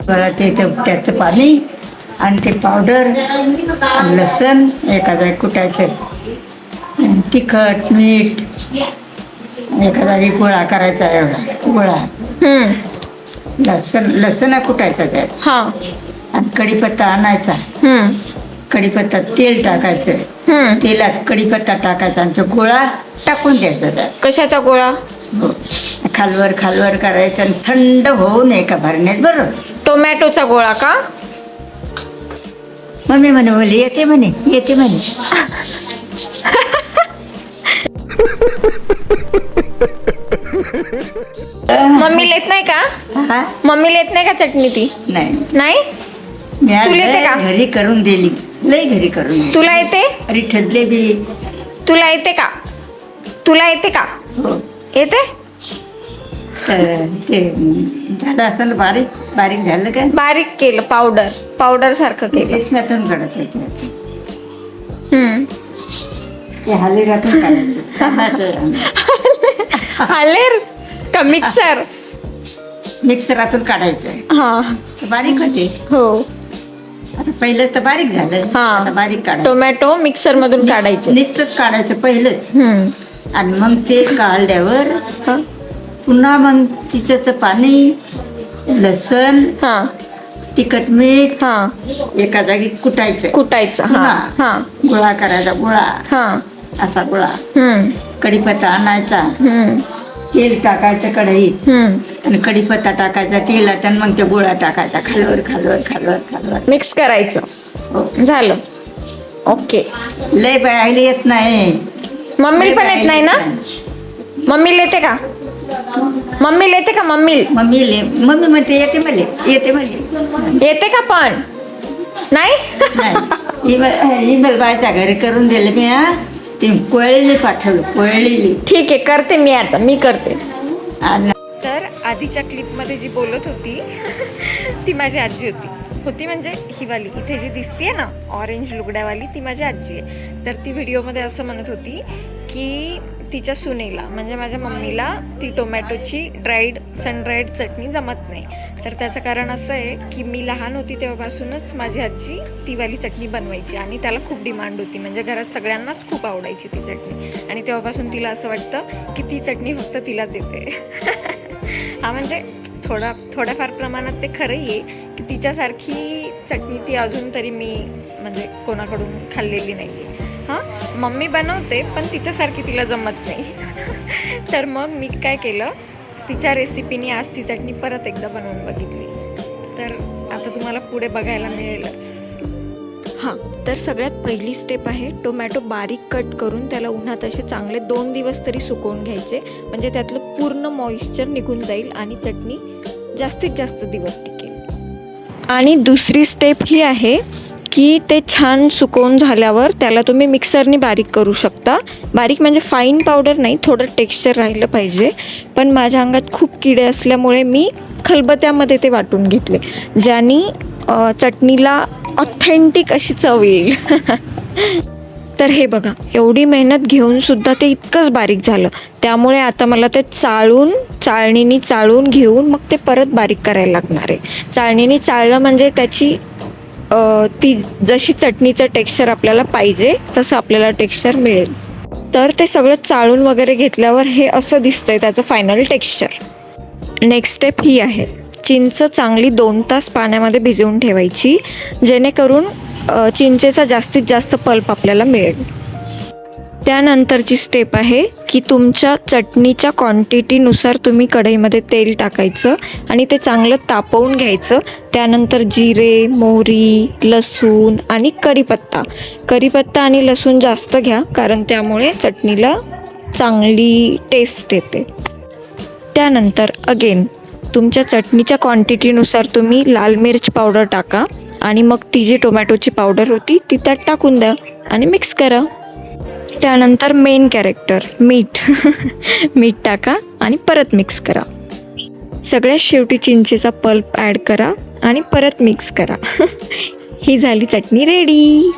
त्याचं पाणी आणि ते पावडर, लसण एखादा कुटायचं, तिखट मीठ, एखादा गोळा करायचा, एवढा गोळा लसण कुटायचा त्यात. हा. आणि कढीपत्ता आणायचा, कढीपत्ता तेल टाकायचं, तेलात कढीपत्ता टाकायचा आणि तो गोळा टाकून द्यायचा त्यात. कशाचा गोळा? हो, खालवर करायचं आणि थंड होऊ नये का भरण्यात. बरोबर. टोमॅटोचा गोळा का? मम्मी म्हणे येते म्हणे. मम्मीला येत नाही का? मम्मीला येत नाही का चटणी ती? नाही. तुला येते का? घरी करून दिली, लई घरी करून. तुला येते? अरे ठरले बी. तुला येते का? हो. येते? ते झालं असं बारीक झालं का? बारीक केलं, पावडर सारखं केलं. त्यातून काढत होते. ते हालेरातून काढायचं. हालेर का मिक्सरातून काढायचं. हा, बारीक होते. हो. आता पहिलं तर बारीक झालं. आता बारीक काढायचं. टोमॅटो मिक्सर मधून काढायचे. नुसतंच काढायचं पहिलंच. आणि मग ते काढल्यावर पुन्हा मग तिचं पाणी, लसण, तिखट मीठ एका जागी कुटायचं. गोळा करायचा, असा गोळा. कढीपत्ता आणायचा, तेल टाकायचं कढईत आणि कढीपत्ता टाकायचा तेलात आणि मग ते गोळा टाकायचा. खालवर मिक्स करायचं. झालं. ओके. लय बायला येत नाही. मम्मीला पण येत नाही ना? मम्मीला येते का? मम्मी मम्मी म्हणते येते मला. येते का पण? नाही. इमेल बायच्या घरी करून दिले मी. ते कोयळीला पाठवलं, कोयळीली. ठीक आहे, करते मी करते. तर आधीच्या क्लिपमध्ये जी बोलत होती ती माझी आजी होती म्हणजे ही वाली इथे जी दिसतीये ना ऑरेंज लुगड्यावाली, ती माझी आजी आहे. तर ती व्हिडिओमध्ये असं म्हणत होती की तिच्या सुनेला म्हणजे माझ्या मम्मीला ती टोमॅटोची सनड्राईड चटणी जमत नाही. तर त्याचं कारण असं आहे की मी लहान होती तेव्हापासूनच माझी आजी ती वाली चटणी बनवायची आणि त्याला खूप डिमांड होती. म्हणजे घरात सगळ्यांनाच खूप आवडायची ती चटणी आणि तेव्हापासून तिला असं वाटतं की ती चटणी फक्त तिलाच येते. हा म्हणजे थोड्याफार प्रमाणात ते खरंही आहे की तिच्यासारखी चटणी ती अजून तरी मी म्हणजे कोणाकडून खाल्लेली नाही आहे. हां, मम्मी बनवते पण तिच्यासारखी तिला जमत नाही. तर मग मी काय केलं, तिच्या रेसिपीने आज ती चटणी परत एकदा बनवून बघितली. तर आता तुम्हाला पुढे बघायला मिळेलच. हां, तर सगळ्यात पहिली स्टेप आहे टोमॅटो बारीक कट करून त्याला उन्हात असे चांगले 2 दिवस तरी सुकवून घ्यायचे. म्हणजे त्यातलं पूर्ण मॉइश्चर निघून जाईल आणि चटणी जास्तीत जास्त दिवस टिकेल. आणि दुसरी स्टेप ही आहे की ते छान सुकवून झाल्यावर त्याला तुम्ही मिक्सरनी बारीक करू शकता. बारीक म्हणजे फाईन पावडर नाही, थोडं टेक्स्चर राहिलं पाहिजे. पण माझ्या अंगात खूप किडे असल्यामुळे मी खलबत्त्यामध्ये ते वाटून घेतले, ज्याने चटणीला ऑथेंटिक अशी चव येईल. तर हे बघा, एवढी मेहनत घेऊन सुद्धा ते इतकंच बारीक झालं. त्यामुळे आता मला ते चाळणीने चाळून घेऊन मग ते परत बारीक करायला लागणार आहे. चाळणीने चाळलं म्हणजे त्याची ती जशी चटणीचं टेक्स्चर आपल्याला पाहिजे तसं आपल्याला टेक्स्चर मिळेल. तर ते सगळं चाळून वगैरे घेतल्यावर हे असं दिसतंय त्याचं फायनल टेक्स्चर. नेक्स्ट स्टेप ही आहे, चिंच चांगली 2 तास पाण्यामध्ये भिजवून ठेवायची, जेणेकरून चिंचेचा जास्तीत जास्त पल्प आपल्याला मिळेल. त्यानंतरची स्टेप आहे की तुमच्या चटणीच्या क्वांटिटीनुसार तुम्ही कढईमध्ये तेल टाकायचं आणि ते चांगलं तापवून घ्यायचं. त्यानंतर जिरे, मोहरी, लसूण आणि कढीपत्ता आणि लसूण जास्त घ्या, कारण त्यामुळे चटणीला चांगली टेस्ट येते. त्यानंतर अगेन तुमच्या चटणीच्या क्वांटिटीनुसार तुम्ही लाल मिर्च पावडर टाका आणि मग ती जी टोमॅटोची पावडर होती ती त्यात टाकून द्या आणि मिक्स करा. त्यानंतर मेन कॅरेक्टर मीठ टाका आणि परत मिक्स करा. सगळ्यात शेवटी चिंचेचा पल्प ॲड करा आणि परत मिक्स करा. ही झाली चटणी रेडी.